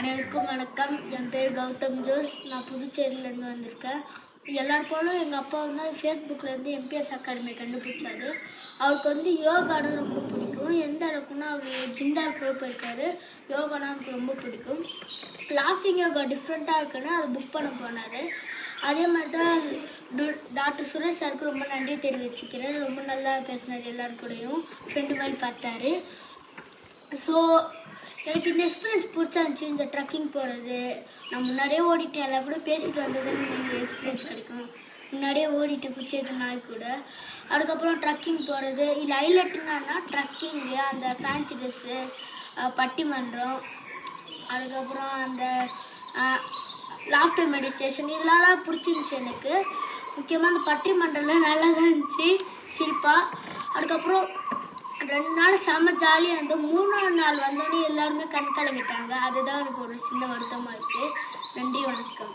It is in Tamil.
அனைவருக்கும் வணக்கம். என் பேர் கௌதம் ஜோஸ். நான் புதுச்சேரியிலேருந்து வந்திருக்கேன். எல்லாரும் போலும் எங்கள் அப்பா வந்து ஃபேஸ்புக்லேருந்து எம்பிஎஸ் அகாடமி கண்டுபிடிச்சாரு. அவருக்கு யோகானா ரொம்ப பிடிக்கும். எந்த அளவுக்குன்னா அவர் ஜிம்டால் கூட போயிருக்காரு. யோகானா எனக்கு ரொம்ப பிடிக்கும். கிளாசிங் யோகா டிஃப்ரெண்ட்டாக இருக்குன்னு அதை புக் பண்ண போனார். அதே மாதிரி தான் டாக்டர் சுரேஷ் சாருக்கு ரொம்ப நன்றி தெரிவிச்சுக்கிறேன். ரொம்ப நல்லா பேசினார், எல்லாருக்கூடையும் ஃப்ரெண்டு மாதிரி பார்த்தாரு. ஸோ எனக்கு இந்த எக்ஸ்பீரியன்ஸ் பிடிச்சிருந்துச்சி. இந்த ட்ரக்கிங் போகிறது நான் முன்னாடியே ஓடிட்டேன். எல்லாம் கூட பேசிட்டு வந்தது எனக்கு எக்ஸ்பீரியன்ஸ் கிடைக்கும். முன்னாடியே ஓடிட்டு குச்சேது நாய் கூட. அதுக்கப்புறம் ட்ரக்கிங் போகிறது இல்லை ஹைலைட் என்னன்னா ட்ரக்கிங்கு, அந்த ஃபேன்சி ட்ரெஸ்ஸு, பட்டிமன்றம், அதுக்கப்புறம் அந்த லாஃப்டர் மெடிடேஷன் இதெல்லாம் பிடிச்சிருந்துச்சி எனக்கு. முக்கியமாக அந்த பட்டிமன்றம்லாம் நல்லா தான் இருந்துச்சு, சிரிப்பாக. அதுக்கப்புறம் 2 நாள் செம்ம ஜாலியாக இருந்தோம். 3ஆவது நாள் வந்தோடனே எல்லாருமே கண் கலங்கிட்டாங்க. அதுதான் எனக்கு ஒரு சின்ன வருத்தமாக இருக்குது. நன்றி, வணக்கம்.